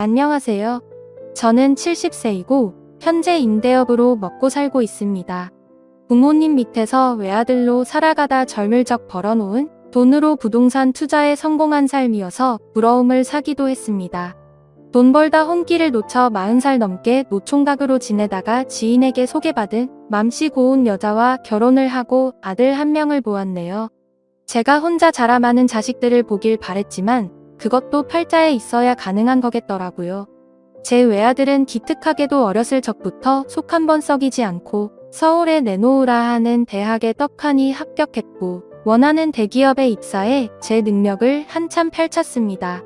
안녕하세요. 저는 70세이고 현재 임대업으로 먹고 살고 있습니다. 부모님 밑에서 외아들로 살아가다 젊을 적 벌어놓은 돈으로 부동산 투자에 성공한 삶이어서 부러움을 사기도 했습니다. 돈 벌다 혼기를 놓쳐 40살 넘게 노총각으로 지내다가 지인에게 소개받은 맘씨 고운 여자와 결혼을 하고 아들 한 명을 보았네요. 제가 혼자 자라 많은 자식들을 보길 바랬지만 그것도 팔자에 있어야 가능한 거겠더라고요. 제 외아들은 기특하게도 어렸을 적부터 속 한 번 썩이지 않고 서울에 내놓으라 하는 대학에 떡하니 합격했고 원하는 대기업에 입사해 제 능력을 한참 펼쳤습니다.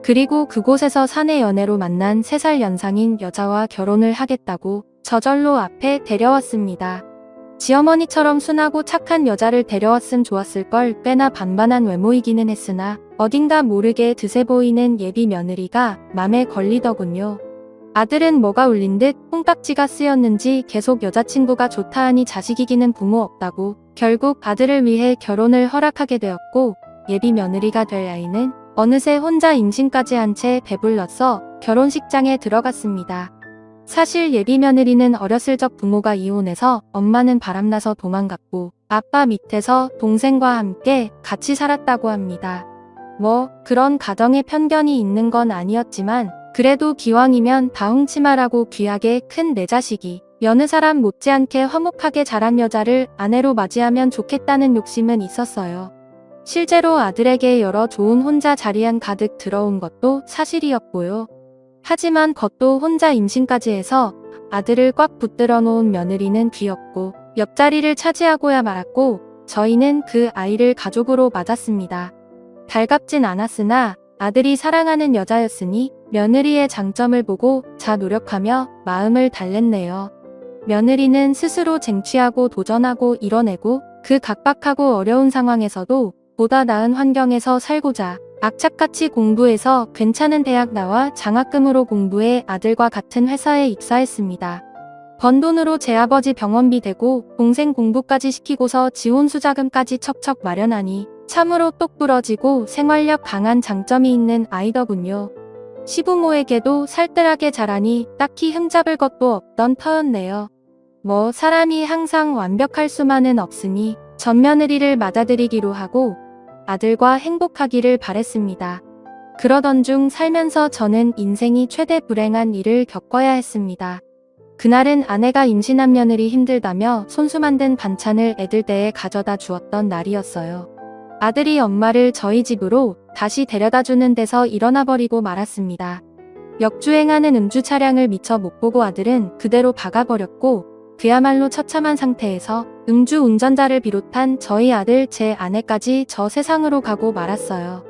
그리고 그곳에서 사내 연애로 만난 3살 연상인 여자와 결혼을 하겠다고 저절로 앞에 데려왔습니다. 지어머니처럼 순하고 착한 여자를 데려왔음 좋았을 걸 꽤나 반반한 외모이기는 했으나 어딘가 모르게 드세 보이는 예비 며느리가 맘에 걸리더군요. 아들은 뭐가 울린 듯 콩깍지가 쓰였는지 계속 여자친구가 좋다 하니 자식이기는 부모 없다고 결국 아들을 위해 결혼을 허락하게 되었고 예비 며느리가 될 아이는 어느새 혼자 임신까지 한 채 배불렀어 결혼식장에 들어갔습니다. 사실 예비 며느리는 어렸을 적 부모가 이혼해서 엄마는 바람나서 도망갔고 아빠 밑에서 동생과 함께 같이 살았다고 합니다. 뭐 그런 가정에 편견이 있는 건 아니었지만 그래도 기왕이면 다 훔치마라고 귀하게 큰 내 자식이 여느 사람 못지않게 화목하게 자란 여자를 아내로 맞이하면 좋겠다는 욕심은 있었어요. 실제로 아들에게 여러 좋은 혼자 자리한 가득 들어온 것도 사실이었고요. 하지만 겉도 혼자 임신까지 해서 아들을 꽉 붙들어 놓은 며느리는 귀엽고 옆자리를 차지하고야 말았고 저희는 그 아이를 가족으로 맞았습니다. 달갑진 않았으나 아들이 사랑하는 여자였으니 며느리의 장점을 보고 자 노력하며 마음을 달랬네요. 며느리는 스스로 쟁취하고 도전하고 이뤄내고 그 각박하고 어려운 상황에서도 보다 나은 환경에서 살고자 악착같이 공부해서 괜찮은 대학 나와 장학금으로 공부해 아들과 같은 회사에 입사했습니다. 번 돈으로 제 아버지 병원비 대고 동생 공부까지 시키고서 지원수자금까지 척척 마련하니 참으로 똑부러지고 생활력 강한 장점이 있는 아이더군요. 시부모에게도 살뜰하게 자라니 딱히 흠잡을 것도 없던 터였네요. 뭐 사람이 항상 완벽할 수만은 없으니 전 며느리를 맞아들이기로 하고 아들과 행복하기를 바랬습니다. 그러던 중 살면서 저는 인생이 최대 불행한 일을 겪어야 했습니다. 그날은 아내가 임신한 며느리 힘들다며 손수 만든 반찬을 애들 떼에 가져다 주었던 날이었어요. 아들이 엄마를 저희 집으로 다시 데려다 주는 데서 일어나 버리고 말았습니다. 역주행하는 음주 차량을 미처 못 보고 아들은 그대로 박아버렸고 그야말로 처참한 상태에서 음주 운전자를 비롯한 저희 아들 제 아내까지 저 세상으로 가고 말았어요.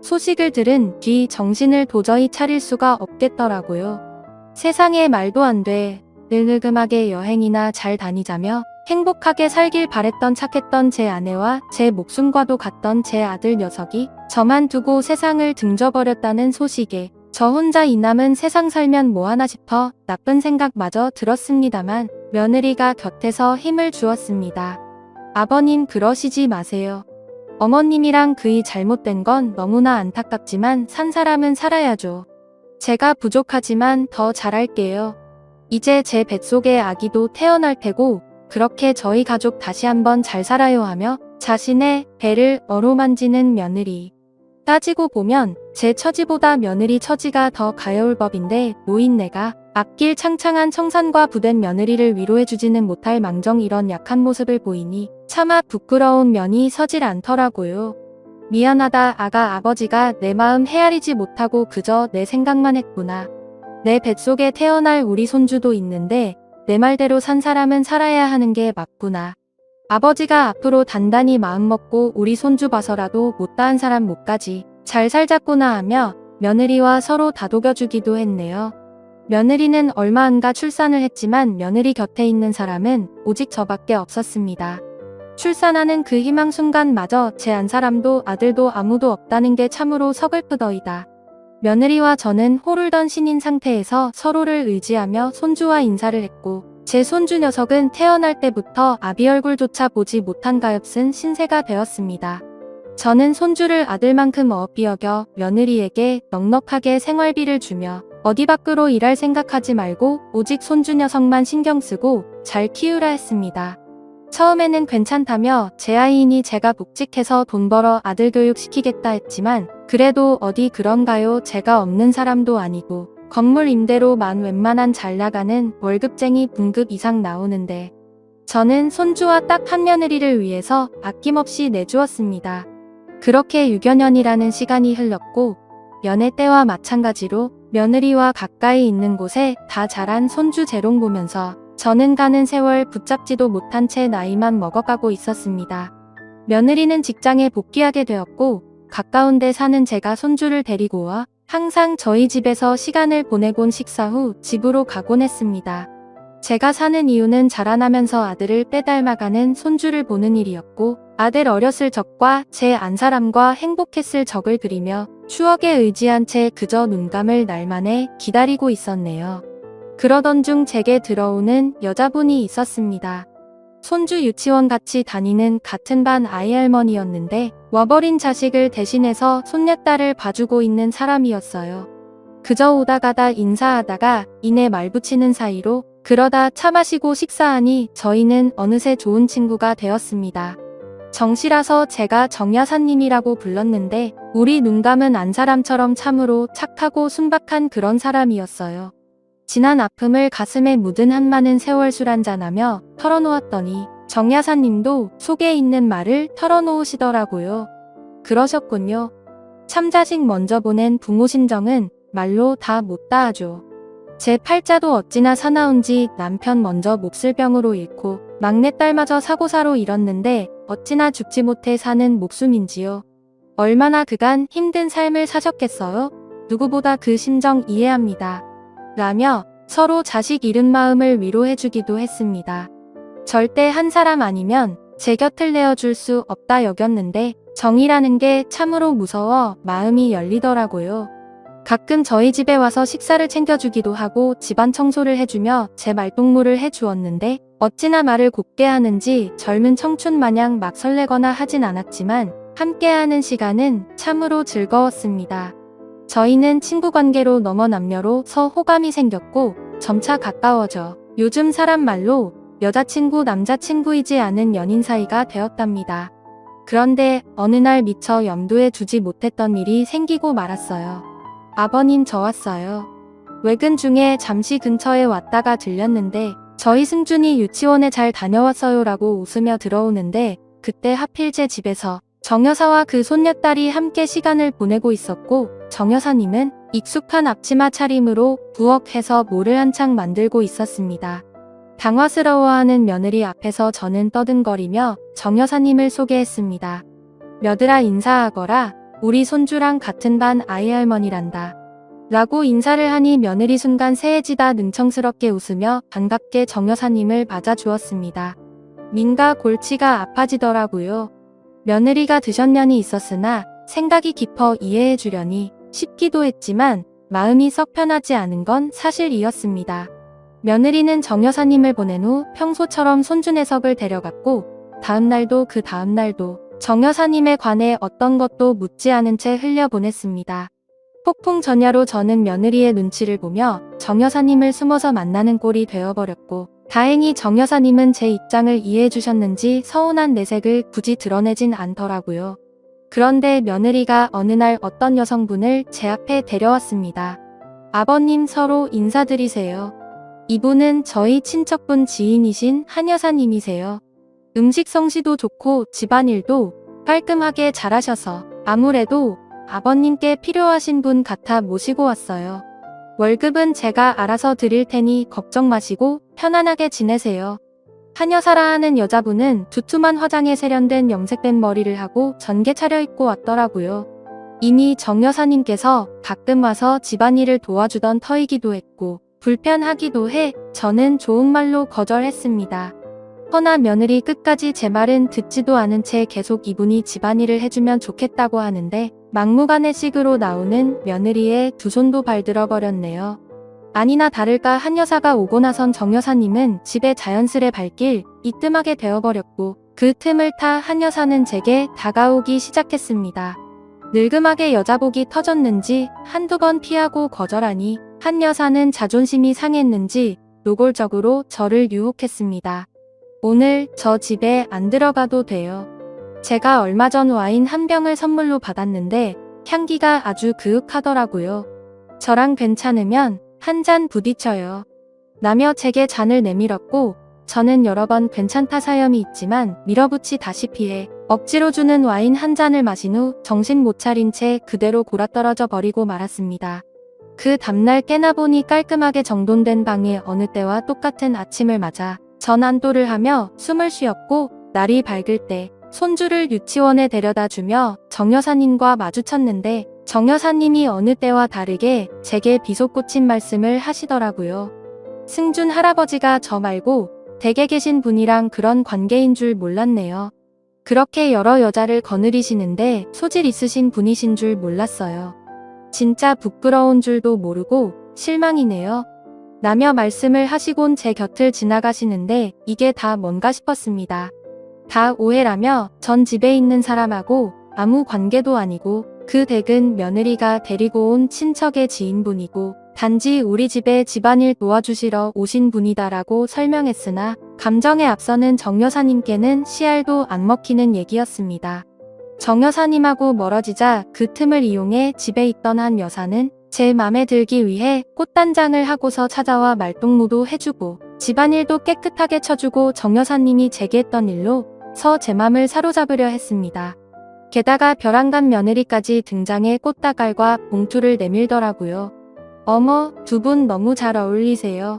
소식을 들은 뒤 정신을 도저히 차릴 수가 없겠더라고요. 세상에 말도 안 돼. 늙음하게 여행이나 잘 다니자며 행복하게 살길 바랬던 착했던 제 아내와 제 목숨과도 같던 제 아들 녀석이 저만 두고 세상을 등져버렸다는 소식에 저 혼자 이 남은 세상 살면 뭐하나 싶어 나쁜 생각마저 들었습니다만 며느리가 곁에서 힘을 주었습니다. 아버님 그러시지 마세요. 어머님이랑 그이 잘못된 건 너무나 안타깝지만 산 사람은 살아야죠. 제가 부족하지만 더 잘할게요. 이제 제 뱃속에 아기도 태어날 테고 그렇게 저희 가족 다시 한번 잘 살아요 하며 자신의 배를 어루만지는 며느리. 따지고 보면 제 처지보다 며느리 처지가 더 가여울 법인데 노인네가 앞길 창창한 청산과 부된 며느리를 위로해주지는 못할 망정 이런 약한 모습을 보이니 차마 부끄러운 면이 서질 않더라고요. 미안하다 아가 아버지가 내 마음 헤아리지 못하고 그저 내 생각만 했구나. 내 뱃속에 태어날 우리 손주도 있는데 내 말대로 산 사람은 살아야 하는 게 맞구나. 아버지가 앞으로 단단히 마음먹고 우리 손주 봐서라도 못다한 사람 못 가지 잘 살자꾸나 하며 며느리와 서로 다독여주기도 했네요. 며느리는 얼마 안가 출산을 했지만 며느리 곁에 있는 사람은 오직 저밖에 없었습니다. 출산하는 그 희망 순간마저 제 안 사람도 아들도 아무도 없다는 게 참으로 서글프더이다. 며느리와 저는 호룰던 신인 상태에서 서로를 의지하며 손주와 인사를 했고 제 손주 녀석은 태어날 때부터 아비 얼굴조차 보지 못한 가엾은 신세가 되었습니다. 저는 손주를 아들만큼 어업비 여겨 며느리에게 넉넉하게 생활비를 주며 어디 밖으로 일할 생각하지 말고 오직 손주 녀석만 신경 쓰고 잘 키우라 했습니다. 처음에는 괜찮다며 제 아이이니 제가 복직해서 돈 벌어 아들 교육 시키겠다 했지만 그래도 어디 그런가요? 제가 없는 사람도 아니고 건물 임대로만 웬만한 잘 나가는 월급쟁이 분급 이상 나오는데 저는 손주와 딱 한 며느리를 위해서 아낌없이 내주었습니다. 그렇게 6여 년이라는 시간이 흘렀고 연애 때와 마찬가지로 며느리와 가까이 있는 곳에 다 자란 손주 재롱 보면서 저는 가는 세월 붙잡지도 못한 채 나이만 먹어가고 있었습니다. 며느리는 직장에 복귀하게 되었고 가까운 데 사는 제가 손주를 데리고 와 항상 저희 집에서 시간을 보내곤 식사 후 집으로 가곤 했습니다. 제가 사는 이유는 자라나면서 아들을 빼닮아가는 손주를 보는 일이었고 아들 어렸을 적과 제 안사람과 행복했을 적을 그리며 추억에 의지한 채 그저 눈 감을 날만에 기다리고 있었네요. 그러던 중 제게 들어오는 여자분이 있었습니다. 손주 유치원 같이 다니는 같은 반 아이 할머니였는데 와버린 자식을 대신해서 손녀딸을 봐주고 있는 사람이었어요. 그저 오다 가다 인사하다가 이내 말 붙이는 사이로 그러다 차 마시고 식사하니 저희는 어느새 좋은 친구가 되었습니다. 정씨라서 제가 정여사님이라고 불렀는데 우리 눈 감은 안사람처럼 참으로 착하고 순박한 그런 사람이었어요. 지난 아픔을 가슴에 묻은 한 많은 세월 술 한잔하며 털어놓았더니 정여사님도 속에 있는 말을 털어놓으시더라고요. 그러셨군요. 참자식 먼저 보낸 부모 심정은 말로 다 못 다하죠. 제 팔자도 어찌나 사나운지 남편 먼저 몹쓸 병으로 잃고 막내딸마저 사고사로 잃었는데 어찌나 죽지 못해 사는 목숨인지요. 얼마나 그간 힘든 삶을 사셨겠어요? 누구보다 그 심정 이해합니다. 라며 서로 자식 잃은 마음을 위로해주기도 했습니다. 절대 한 사람 아니면 제 곁을 내어줄 수 없다 여겼는데 정이라는 게 참으로 무서워 마음이 열리더라고요. 가끔 저희 집에 와서 식사를 챙겨주기도 하고 집안 청소를 해주며 제 말동무를 해주었는데 어찌나 말을 곱게 하는지 젊은 청춘 마냥 막 설레거나 하진 않았지만 함께하는 시간은 참으로 즐거웠습니다. 저희는 친구 관계로 넘어 남녀로서 호감이 생겼고 점차 가까워져 요즘 사람 말로 여자친구 남자친구이지 않은 연인 사이가 되었답니다. 그런데 어느 날 미처 염두에 두지 못했던 일이 생기고 말았어요. 아버님 저 왔어요. 외근 중에 잠시 근처에 왔다가 들렸는데 저희 승준이 유치원에 잘 다녀왔어요 라고 웃으며 들어오는데 그때 하필 제 집에서 정여사와 그 손녀딸이 함께 시간을 보내고 있었고 정여사님은 익숙한 앞치마 차림으로 부엌에서 뭐를 한창 만들고 있었습니다. 당황스러워하는 며느리 앞에서 저는 떠든거리며 정여사님을 소개했습니다. 며느라 인사하거라. 우리 손주랑 같은 반 아이 할머니란다. 라고 인사를 하니 며느리 순간 새해지다 능청스럽게 웃으며 반갑게 정여사님을 맞아주었습니다. 민가 골치가 아파지더라고요. 며느리가 드셨년이 있었으나 생각이 깊어 이해해 주려니 싶기도 했지만 마음이 썩 편하지 않은 건 사실이었습니다. 며느리는 정여사님을 보낸 후 평소처럼 손주 녀석을 데려갔고 다음날도 그 다음날도 정여사님에 관해 어떤 것도 묻지 않은 채 흘려보냈습니다. 폭풍전야로 저는 며느리의 눈치를 보며 정여사님을 숨어서 만나는 꼴이 되어버렸고 다행히 정여사님은 제 입장을 이해해 주셨는지 서운한 내색을 굳이 드러내진 않더라고요. 그런데 며느리가 어느 날 어떤 여성분을 제 앞에 데려왔습니다. 아버님 서로 인사드리세요. 이분은 저희 친척분 지인이신 한 여사님이세요. 음식 솜씨도 좋고 집안일도 깔끔하게 잘하셔서 아무래도 아버님께 필요하신 분 같아 모시고 왔어요. 월급은 제가 알아서 드릴 테니 걱정 마시고 편안하게 지내세요. 한여사라 하는 여자분은 두툼한 화장에 세련된 염색된 머리를 하고 전게 차려입고 왔더라고요. 이미 정 여사님께서 가끔 와서 집안일을 도와주던 터이기도 했고 불편하기도 해 저는 좋은 말로 거절했습니다. 허나 며느리 끝까지 제 말은 듣지도 않은 채 계속 이분이 집안일을 해주면 좋겠다고 하는데 막무가내식으로 나오는 며느리의 두 손도 발들어 버렸네요. 아니나 다를까 한 여사가 오고 나선 정 여사님은 집에 자연스레 발길 이뜸하게 되어버렸고 그 틈을 타 한 여사는 제게 다가오기 시작했습니다. 늙음하게 여자복이 터졌는지 한두 번 피하고 거절하니 한 여사는 자존심이 상했는지 노골적으로 저를 유혹했습니다. 오늘 저 집에 안 들어가도 돼요. 제가 얼마 전 와인 한 병을 선물로 받았는데 향기가 아주 그윽하더라고요. 저랑 괜찮으면 한 잔 부딪혀요. 라며 제게 잔을 내밀었고 저는 여러 번 괜찮다 사염이 있지만 밀어붙이다시피 해 억지로 주는 와인 한 잔을 마신 후 정신 못 차린 채 그대로 골아떨어져 버리고 말았습니다. 그 다음날 깨나 보니 깔끔하게 정돈된 방에 어느 때와 똑같은 아침을 맞아 전안도를 하며 숨을 쉬었고 날이 밝을 때 손주를 유치원에 데려다 주며 정 여사님과 마주쳤는데 정 여사님이 어느 때와 다르게 제게 비속고침 말씀을 하시더라고요. 승준 할아버지가 저 말고 댁에 계신 분이랑 그런 관계인 줄 몰랐네요. 그렇게 여러 여자를 거느리시는데 소질 있으신 분이신 줄 몰랐어요. 진짜 부끄러운 줄도 모르고 실망이네요. 라며 말씀을 하시곤 제 곁을 지나가시는데 이게 다 뭔가 싶었습니다. 다 오해라며 전 집에 있는 사람하고 아무 관계도 아니고 그 댁은 며느리가 데리고 온 친척의 지인분이고 단지 우리 집에 집안일 도와주시러 오신 분이다라고 설명했으나 감정에 앞서는 정 여사님께는 씨알도 안 먹히는 얘기였습니다. 정 여사님하고 멀어지자 그 틈을 이용해 집에 있던 한 여사는 제 맘에 들기 위해 꽃단장을 하고서 찾아와 말동무도 해주고 집안일도 깨끗하게 쳐주고 정 여사님이 제게 했던 일로 제 맘을 사로잡으려 했습니다. 게다가 벼랑간 며느리까지 등장해 꽃다발과 봉투를 내밀더라고요. 어머, 두 분 너무 잘 어울리세요.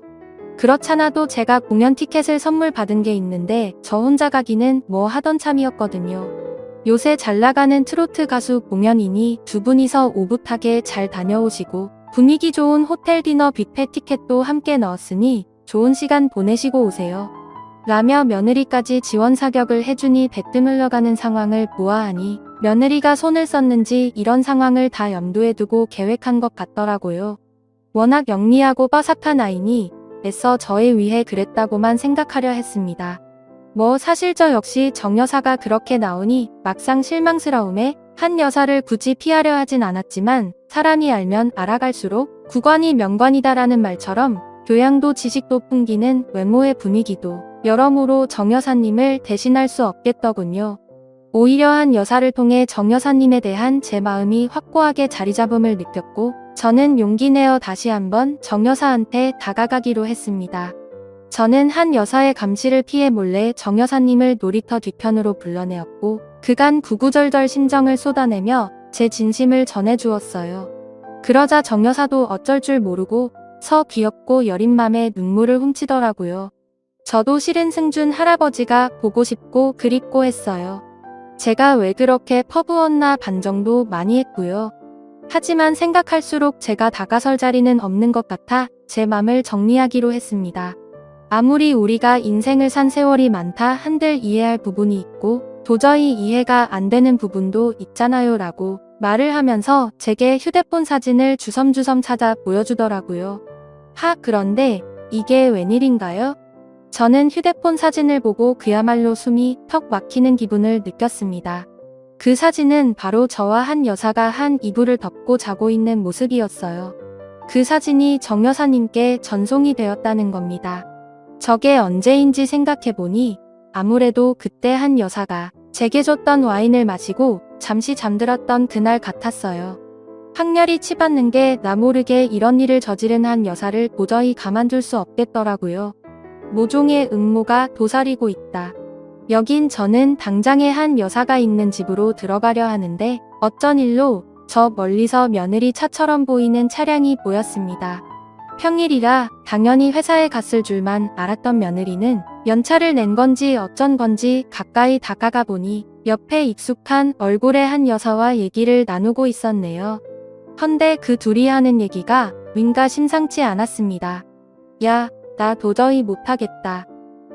그렇잖아도 제가 공연 티켓을 선물 받은 게 있는데 저 혼자 가기는 뭐 하던 참이었거든요. 요새 잘나가는 트로트 가수 공연이니 두 분이서 오붓하게 잘 다녀오시고 분위기 좋은 호텔 디너 뷔페 티켓도 함께 넣었으니 좋은 시간 보내시고 오세요. 라며 며느리까지 지원 사격을 해주니 대뜸 흘러가는 상황을 보아하니 며느리가 손을 썼는지 이런 상황을 다 염두에 두고 계획한 것 같더라고요. 워낙 영리하고 빠삭한 아이니 애써 저에 위해 그랬다고만 생각하려 했습니다. 뭐 사실 저 역시 정 여사가 그렇게 나오니 막상 실망스러움에 한 여사를 굳이 피하려 하진 않았지만 사람이 알면 알아갈수록 구관이 명관이다라는 말처럼 교양도 지식도 풍기는 외모의 분위기도 여러모로 정 여사님을 대신할 수 없겠더군요. 오히려 한 여사를 통해 정 여사님에 대한 제 마음이 확고하게 자리잡음을 느꼈고 저는 용기 내어 다시 한번 정 여사한테 다가가기로 했습니다. 저는 한 여사의 감시를 피해 몰래 정 여사님을 놀이터 뒤편으로 불러내었고 그간 구구절절 심정을 쏟아내며 제 진심을 전해주었어요. 그러자 정 여사도 어쩔 줄 모르고 귀엽고 여린 맘에 눈물을 훔치더라고요. 저도 실은 승준 할아버지가 보고 싶고 그립고 했어요. 제가 왜 그렇게 퍼부었나 반정도 많이 했고요. 하지만 생각할수록 제가 다가설 자리는 없는 것 같아 제 맘을 정리하기로 했습니다. 아무리 우리가 인생을 산 세월이 많다 한들 이해할 부분이 있고 도저히 이해가 안 되는 부분도 있잖아요 라고 말을 하면서 제게 휴대폰 사진을 주섬주섬 찾아 보여주더라고요. 그런데 이게 웬일인가요? 저는 휴대폰 사진을 보고 그야말로 숨이 턱 막히는 기분을 느꼈습니다. 그 사진은 바로 저와 한 여사가 한 이불을 덮고 자고 있는 모습이었어요. 그 사진이 정 여사님께 전송이 되었다는 겁니다. 저게 언제인지 생각해보니 아무래도 그때 한 여사가 제게 줬던 와인을 마시고 잠시 잠들었던 그날 같았어요. 학렬이 치받는 게 나 모르게 이런 일을 저지른 한 여사를 도저히 가만둘 수 없겠더라고요. 모종의 음모가 도사리고 있다. 여긴 저는 당장에 한 여사가 있는 집으로 들어가려 하는데 어쩐 일로 저 멀리서 며느리 차처럼 보이는 차량이 보였습니다. 평일이라 당연히 회사에 갔을 줄만 알았던 며느리는 연차를 낸 건지 어쩐 건지 가까이 다가가 보니 옆에 익숙한 얼굴의 한 여사와 얘기를 나누고 있었네요. 헌데 그 둘이 하는 얘기가 윈가 심상치 않았습니다. 야, 나 도저히 못하겠다.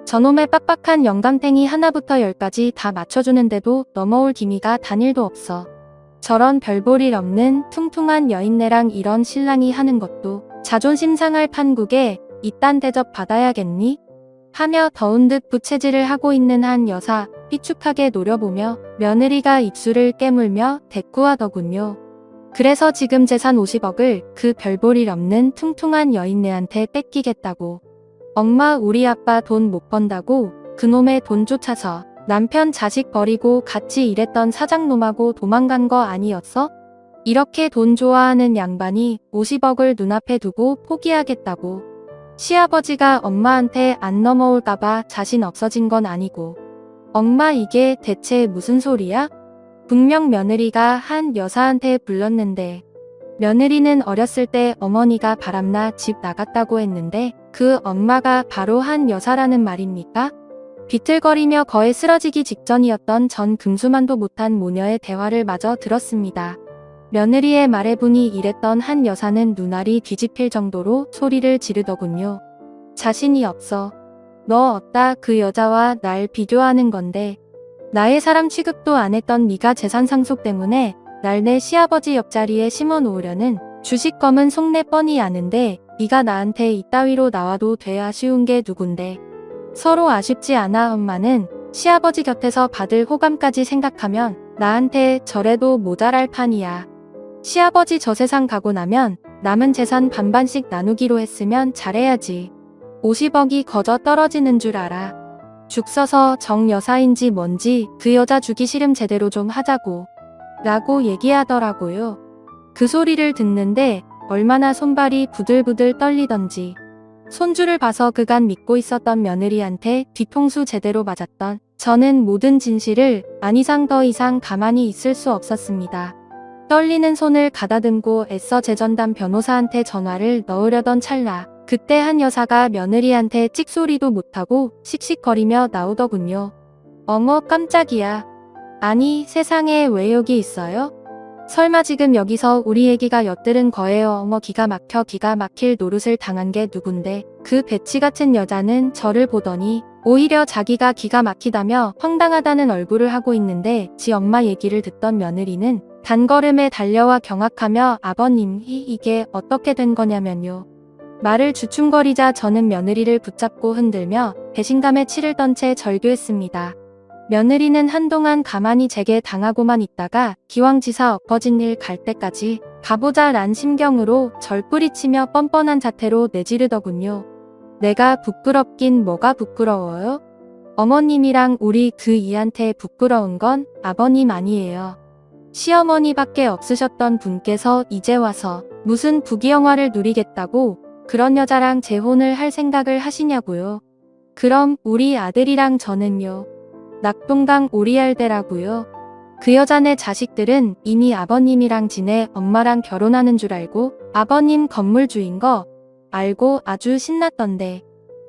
저놈의 빡빡한 영감탱이 하나부터 열까지 다 맞춰주는데도 넘어올 기미가 단일도 없어. 저런 별볼 일 없는 퉁퉁한 여인네랑 이런 신랑이 하는 것도 자존심 상할 판국에 이딴 대접 받아야겠니? 하며 더운 듯 부채질을 하고 있는 한 여사 삐축하게 노려보며 며느리가 입술을 깨물며 대꾸하더군요. 그래서 지금 재산 50억을 그 별볼일 없는 퉁퉁한 여인네한테 뺏기겠다고. 엄마 우리 아빠 돈 못 번다고 그놈의 돈 쫓아서 남편 자식 버리고 같이 일했던 사장놈하고 도망간 거 아니었어? 이렇게 돈 좋아하는 양반이 50억을 눈앞에 두고 포기하겠다고. 시아버지가 엄마한테 안 넘어올까봐 자신 없어진 건 아니고. 엄마 이게 대체 무슨 소리야? 분명 며느리가 한 여사한테 불렀는데. 며느리는 어렸을 때 어머니가 바람나 집 나갔다고 했는데 그 엄마가 바로 한 여사라는 말입니까? 비틀거리며 거의 쓰러지기 직전이었던 전 금수만도 못한 모녀의 대화를 마저 들었습니다. 며느리의 말에 분이 이랬던 한 여사는 눈알이 뒤집힐 정도로 소리를 지르더군요. 자신이 없어. 너 없다 그 여자와 날 비교하는 건데. 나의 사람 취급도 안 했던 네가 재산 상속 때문에 날 내 시아버지 옆자리에 심어 놓으려는 주식검은 속내 뻔히 아는데 네가 나한테 이따위로 나와도 돼 아쉬운 게 누군데. 서로 아쉽지 않아 엄마는 시아버지 곁에서 받을 호감까지 생각하면 나한테 저래도 모자랄 판이야. 시아버지 저 세상 가고 나면 남은 재산 반반씩 나누기로 했으면 잘해야지. 50억이 거저 떨어지는 줄 알아. 죽 서서 정 여사인지 뭔지 그 여자 주기 싫음 제대로 좀 하자고. 라고 얘기하더라고요. 그 소리를 듣는데 얼마나 손발이 부들부들 떨리던지. 손주를 봐서 그간 믿고 있었던 며느리한테 뒤통수 제대로 맞았던 저는 모든 진실을 아니상 더 이상 가만히 있을 수 없었습니다. 떨리는 손을 가다듬고 애써 재전담 변호사한테 전화를 넣으려던 찰나 그때 한 여사가 며느리한테 찍소리도 못하고 씩씩거리며 나오더군요. 어머 깜짝이야. 아니 세상에 왜 여기 있어요? 설마 지금 여기서 우리 애기가 엿들은 거예요. 어머 기가 막힐 노릇을 당한 게 누군데. 그 배치 같은 여자는 저를 보더니 오히려 자기가 기가 막히다며 황당하다는 얼굴을 하고 있는데 지 엄마 얘기를 듣던 며느리는 단걸음에 달려와 경악하며 아버님 이게 어떻게 된 거냐면요. 말을 주춤거리자 저는 며느리를 붙잡고 흔들며 배신감에 치를 떤 채 절규했습니다. 며느리는 한동안 가만히 제게 당하고만 있다가 기왕지사 엎어진 일 갈 때까지 가보자 란 심경으로 절 뿌리치며 뻔뻔한 자태로 내지르더군요. 내가 부끄럽긴 뭐가 부끄러워요? 어머님이랑 우리 그 이한테 부끄러운 건 아버님 아니에요. 시어머니밖에 없으셨던 분께서 이제 와서 무슨 부귀영화를 누리겠다고 그런 여자랑 재혼을 할 생각을 하시냐고요. 그럼 우리 아들이랑 저는요. 낙동강 오리알대라고요. 그 여자네 자식들은 이미 아버님이랑 지내 엄마랑 결혼하는 줄 알고 아버님 건물주인 거 알고 아주 신났던데.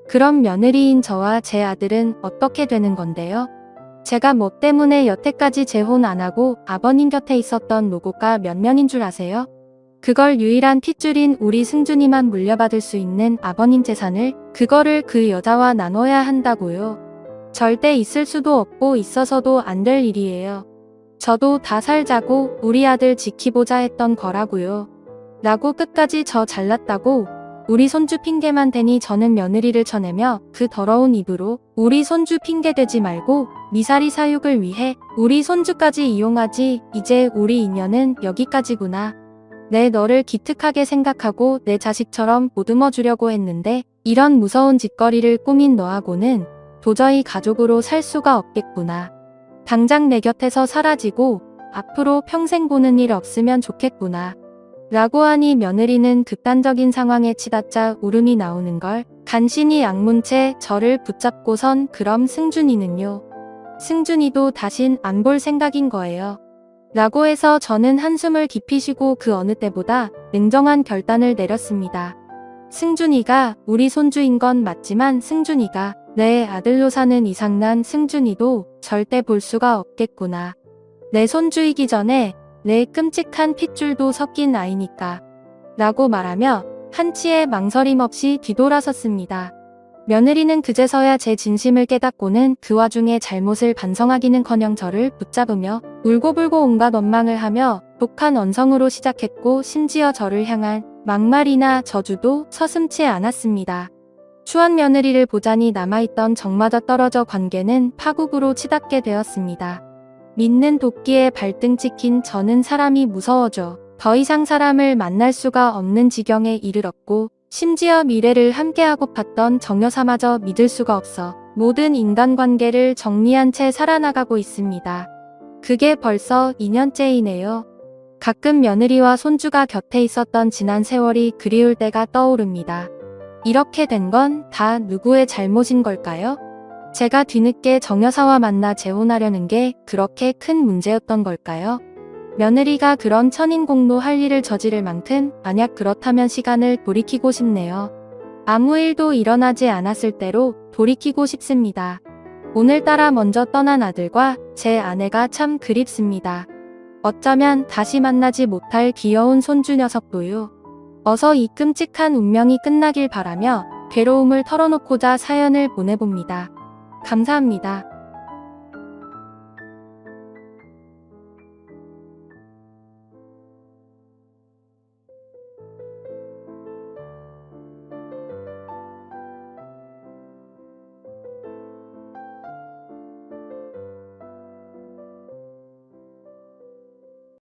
그럼 며느리인 저와 제 아들은 어떻게 되는 건데요? 제가 뭐 때문에 여태까지 재혼 안 하고 아버님 곁에 있었던 노고가 몇 년인 줄 아세요? 그걸 유일한 핏줄인 우리 승준이만 물려받을 수 있는 아버님 재산을 그거를 그 여자와 나눠야 한다고요. 절대 있을 수도 없고 있어서도 안 될 일이에요. 저도 다 살자고 우리 아들 지키보자 했던 거라고요. 라고 끝까지 저 잘났다고 우리 손주 핑계만 대니 저는 며느리를 쳐내며 그 더러운 입으로 우리 손주 핑계 대지 말고 미사리 사육을 위해 우리 손주까지 이용하지 이제 우리 인연은 여기까지구나. 내 너를 기특하게 생각하고 내 자식처럼 보듬어 주려고 했는데 이런 무서운 짓거리를 꾸민 너하고는 도저히 가족으로 살 수가 없겠구나. 당장 내 곁에서 사라지고 앞으로 평생 보는 일 없으면 좋겠구나. 라고 하니 며느리는 극단적인 상황에 치닫자 울음이 나오는 걸 간신히 악문 채 저를 붙잡고선 그럼 승준이는요. 승준이도 다신 안 볼 생각인 거예요. 라고 해서 저는 한숨을 깊이 쉬고 그 어느 때보다 냉정한 결단을 내렸습니다. 승준이가 우리 손주인 건 맞지만 승준이가 내 아들로 사는 이상 난 승준이도 절대 볼 수가 없겠구나. 내 손주이기 전에 내 끔찍한 핏줄도 섞인 아이니까. 라고 말하며 한치의 망설임 없이 뒤돌아섰습니다. 며느리는 그제서야 제 진심을 깨닫고는 그 와중에 잘못을 반성하기는커녕 저를 붙잡으며 울고불고 온갖 원망을 하며 독한 언성으로 시작했고 심지어 저를 향한 막말이나 저주도 서슴지 않았습니다. 추한 며느리를 보자니 남아있던 정마저 떨어져 관계는 파국으로 치닫게 되었습니다. 믿는 도끼에 발등 찍힌 저는 사람이 무서워져 더 이상 사람을 만날 수가 없는 지경에 이르렀고 심지어 미래를 함께하고 팠던 정여사마저 믿을 수가 없어 모든 인간관계를 정리한 채 살아나가고 있습니다. 그게 벌써 2년째이네요. 가끔 며느리와 손주가 곁에 있었던 지난 세월이 그리울 때가 떠오릅니다. 이렇게 된 건 다 누구의 잘못인 걸까요? 제가 뒤늦게 정여사와 만나 재혼하려는 게 그렇게 큰 문제였던 걸까요? 며느리가 그런 천인공노할 일을 저지를 만큼 만약 그렇다면 시간을 돌이키고 싶네요. 아무 일도 일어나지 않았을 때로 돌이키고 싶습니다. 오늘따라 먼저 떠난 아들과 제 아내가 참 그립습니다. 어쩌면 다시 만나지 못할 귀여운 손주 녀석도요. 어서 이 끔찍한 운명이 끝나길 바라며 괴로움을 털어놓고자 사연을 보내봅니다. 감사합니다.